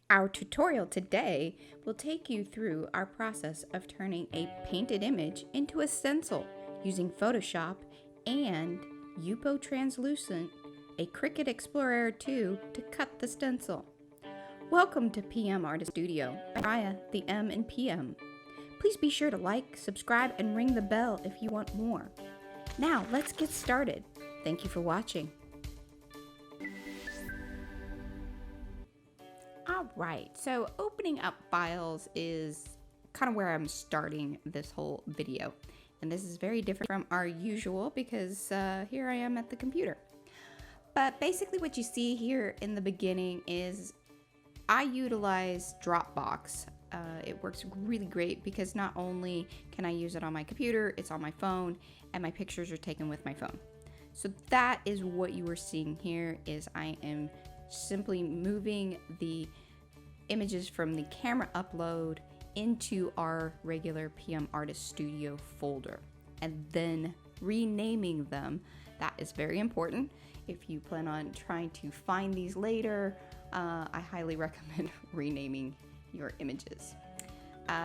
Our tutorial today will take you through our process of turning a painted image into a stencil using Photoshop and Yupo Translucent, a Cricut Explore Air 2 to cut the stencil. Welcome to PM Artist Studio, Raya, the M and PM. Please be sure to like, subscribe, and ring the bell if you want more. Now, let's get started. Thank you for watching. Alright, so opening up files is kind of where I'm starting this whole video. And this is very different from our usual because here I am at the computer. But basically what you see here in the beginning is I utilize Dropbox. It works really great because not only can I use it on my computer, it's on my phone, and my pictures are taken with my phone. So that is what you are seeing here is I am simply moving the images from the camera upload into our regular PM Artist Studio folder and then renaming them. That is very important. If you plan on trying to find these later, I highly recommend renaming your images.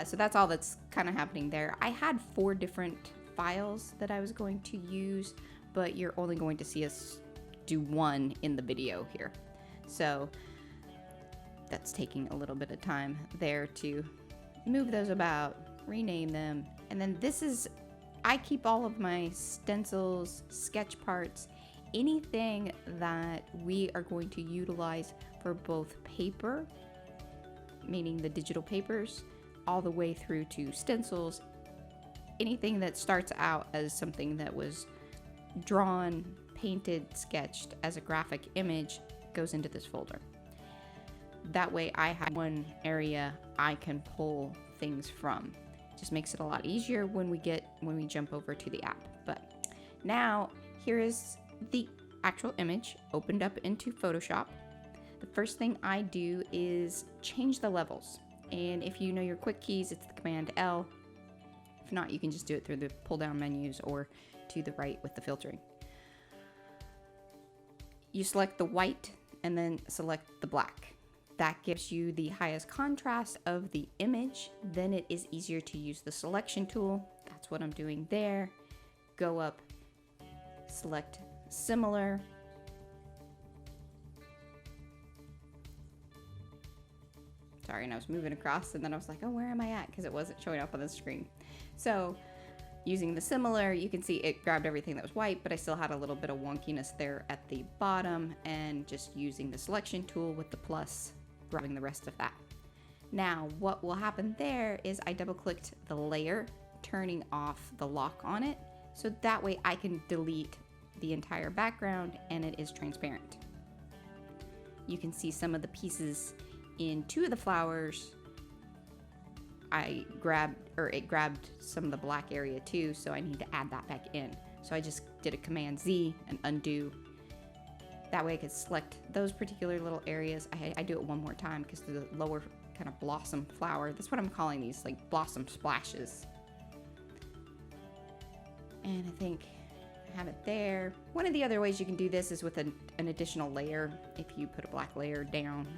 So that's all that's kind of happening there. I had 4 different files that I was going to use, but you're only going to see us do one in the video here. So that's taking a little bit of time there to move those about, rename them. And then this is, I keep all of my stencils, sketch parts, anything that we are going to utilize for both paper, meaning the digital papers, all the way through to stencils. Anything that starts out as something that was drawn, painted, sketched as a graphic image goes into this folder. That way I have one area I can pull things from. Just makes it a lot easier when we jump over to the app. But now here is the actual image opened up into Photoshop. The first thing I do is change the levels. And if you know your quick keys, it's the Command L. If not, you can just do it through the pull down menus or to the right with the filtering. You select the white and then select the black. That gives you the highest contrast of the image. Then it is easier to use the selection tool. That's what I'm doing there. Go up, select similar. Sorry, and I was moving across and then I was like, oh, where am I at? Because it wasn't showing up on the screen. So using the similar, you can see it grabbed everything that was white, but I still had a little bit of wonkiness there at the bottom, and just using the selection tool with the plus, grabbing the rest of that. Now, what will happen there is I double clicked the layer, turning off the lock on it, so that way I can delete the entire background and it is transparent. You can see some of the pieces in 2 of the flowers. It grabbed some of the black area too, so I need to add that back in. So I just did a Command Z and undo. That way I could select those particular little areas. I do it one more time because the lower kind of blossom flower, that's what I'm calling these, like blossom splashes. And I think I have it there. One of the other ways you can do this is with an additional layer. If you put a black layer down,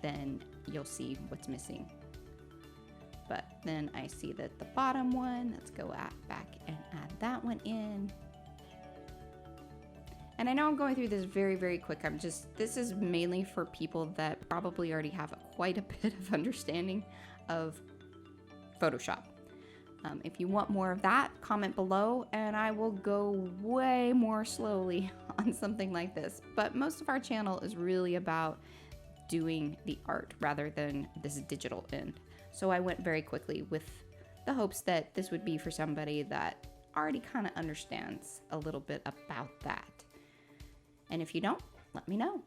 then you'll see what's missing. But then I see that the bottom one, let's go back and add that one in. And I know I'm going through this very, very quick. This is mainly for people that probably already have quite a bit of understanding of Photoshop. If you want more of that, comment below and I will go way more slowly on something like this. But most of our channel is really about doing the art rather than this digital end. So I went very quickly with the hopes that this would be for somebody that already kind of understands a little bit about that. And if you don't, let me know,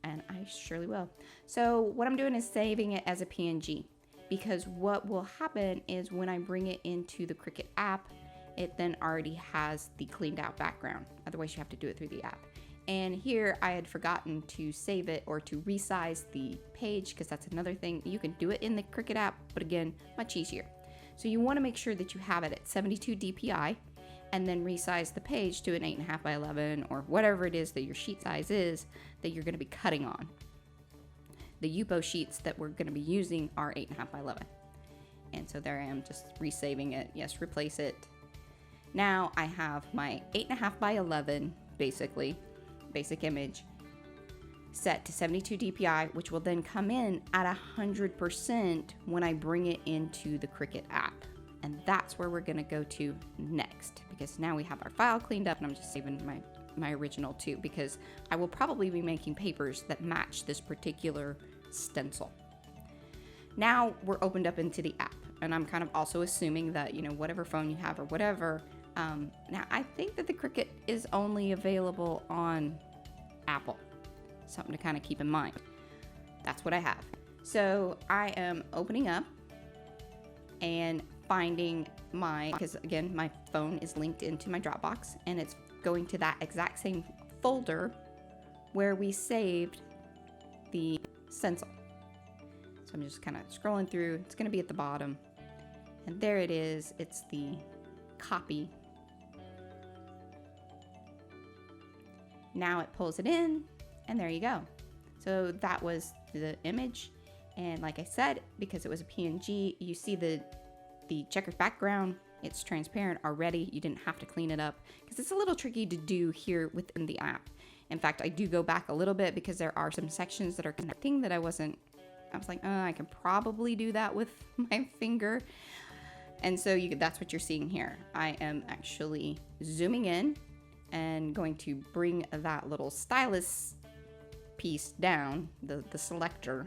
and I surely will. So what I'm doing is saving it as a PNG, because what will happen is when I bring it into the Cricut app, it then already has the cleaned out background. Otherwise you have to do it through the app. And here I had forgotten to save it or to resize the page, because that's another thing. You can do it in the Cricut app, but again, much easier. So you want to make sure that you have it at 72 DPI and then resize the page to an 8.5 by 11 or whatever it is that your sheet size is that you're going to be cutting on. the Yupo sheets that we're going to be using are 8.5 by 11. And so there I am, just resaving it. Yes, replace it. Now I have my 8.5 by 11, basically, basic image, set to 72 DPI, which will then come in at 100% when I bring it into the Cricut app. And that's where we're gonna go to next, because now we have our file cleaned up, and I'm just saving my original too, because I will probably be making papers that match this particular stencil. Now we're opened up into the app, and I'm kind of also assuming that, you know, whatever phone you have or whatever. Now I think that the Cricut is only available on Apple. Something to kind of keep in mind. That's what I have. So I am opening up and finding because again, my phone is linked into my Dropbox, and it's going to that exact same folder where we saved the stencil. So I'm just kind of scrolling through. It's going to be at the bottom, and there it is. It's the copy. Now it pulls it in, and there you go. So that was the image, and like I said, because it was a PNG, you see the checkered background. It's transparent already. You didn't have to clean it up, because it's a little tricky to do here within the app. In fact, I do go back a little bit because there are some sections that are connecting that I was like, I can probably do that with my finger. And so that's what you're seeing here. I am actually zooming in and going to bring that little stylus piece down, the selector,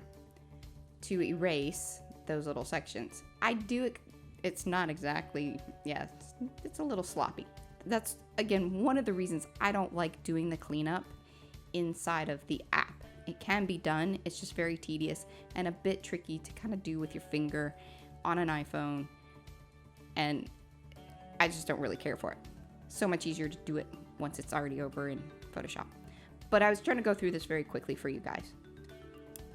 to erase those little sections. It's not exactly, it's a little sloppy. That's, again, one of the reasons I don't like doing the cleanup inside of the app. It can be done, it's just very tedious and a bit tricky to kind of do with your finger on an iPhone, and I just don't really care for it. So much easier to do it once it's already over in Photoshop. But I was trying to go through this very quickly for you guys.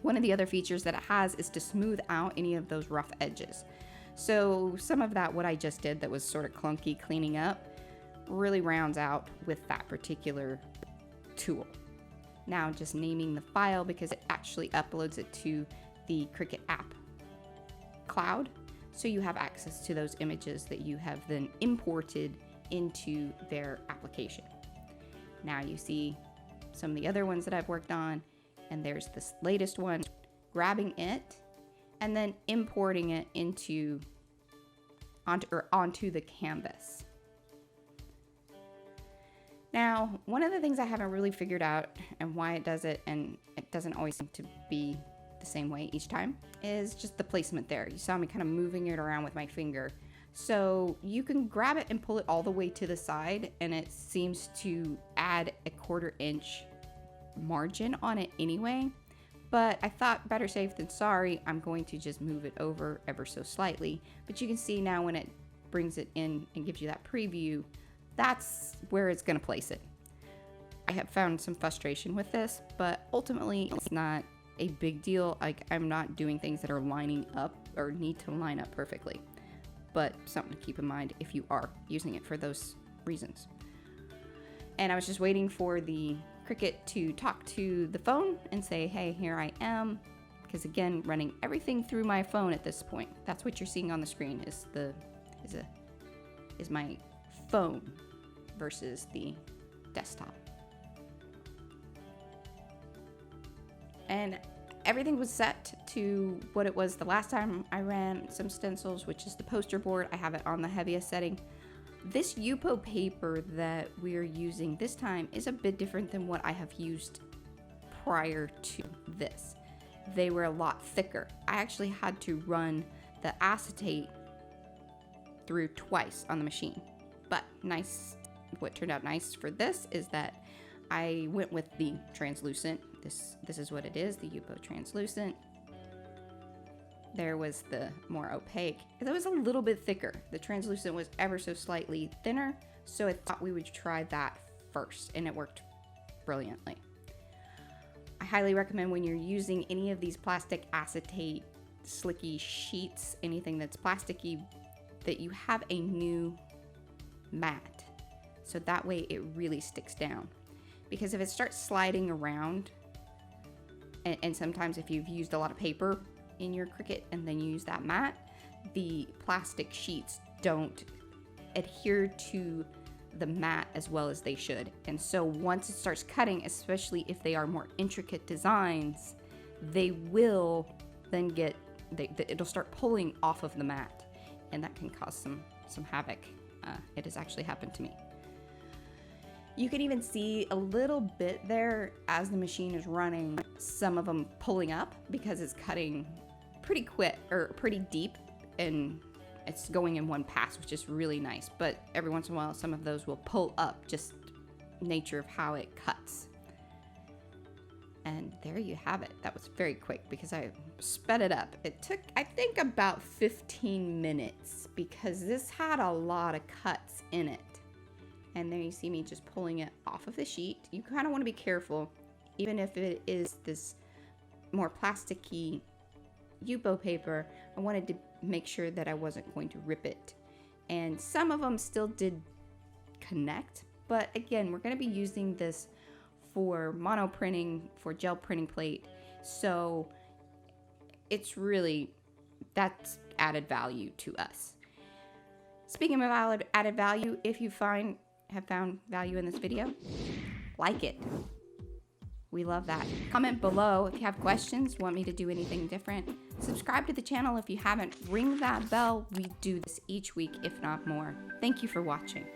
One of the other features that it has is to smooth out any of those rough edges. So some of that, what I just did that was sort of clunky cleaning up, really rounds out with that particular tool. Now just naming the file, because it actually uploads it to the Cricut App cloud. So you have access to those images that you have then imported into their application. Now you see some of the other ones that I've worked on, and there's this latest one, grabbing it and then importing it onto the canvas. Now, one of the things I haven't really figured out, and why it does it, and it doesn't always seem to be the same way each time, is just the placement there. You saw me kind of moving it around with my finger. So you can grab it and pull it all the way to the side, and it seems to add a 1/4 inch margin on it anyway. But I thought, better safe than sorry, I'm going to just move it over ever so slightly. But you can see now when it brings it in and gives you that preview, that's where it's going to place it. I have found some frustration with this, but ultimately it's not a big deal. Like, I'm not doing things that are lining up or need to line up perfectly. But something to keep in mind if you are using it for those reasons. And I was just waiting for the Cricut to talk to the phone and say, hey, here I am. Because again, running everything through my phone at this point. That's what you're seeing on the screen is my phone versus the desktop. And everything was set to what it was the last time I ran some stencils, which is the poster board. I have it on the heaviest setting. This Yupo paper that we're using this time is a bit different than what I have used prior to this. They were a lot thicker. I actually had to run the acetate through twice on the machine. But what turned out nice for this is that I went with the translucent. This is what it is, the Yupo translucent. There was the more opaque. It was a little bit thicker. The translucent was ever so slightly thinner, so I thought we would try that first, and it worked brilliantly. I highly recommend when you're using any of these plastic acetate slicky sheets, anything that's plasticky, that you have a new mat, so that way it really sticks down. Because if it starts sliding around And sometimes if you've used a lot of paper in your Cricut and then you use that mat, the plastic sheets don't adhere to the mat as well as they should. And so once it starts cutting, especially if they are more intricate designs, they will then it'll start pulling off of the mat, and that can cause some havoc. It has actually happened to me. You can even see a little bit there as the machine is running, some of them pulling up because it's cutting pretty quick or pretty deep, and it's going in one pass, which is really nice. But every once in a while, some of those will pull up, just nature of how it cuts. And there you have it. That was very quick because I sped it up. It took, I think, about 15 minutes because this had a lot of cuts in it. And there you see me just pulling it off of the sheet. You kind of want to be careful, even if it is this more plasticky Yupo paper. I wanted to make sure that I wasn't going to rip it. And some of them still did connect, but again, we're going to be using this for mono printing, for gel printing plate. So it's really, that's added value to us. Speaking of added value, if you have found value in this video, like it. We love that. Comment below if you have questions, want me to do anything different. Subscribe to the channel if you haven't. Ring that bell. We do this each week, if not more. Thank you for watching.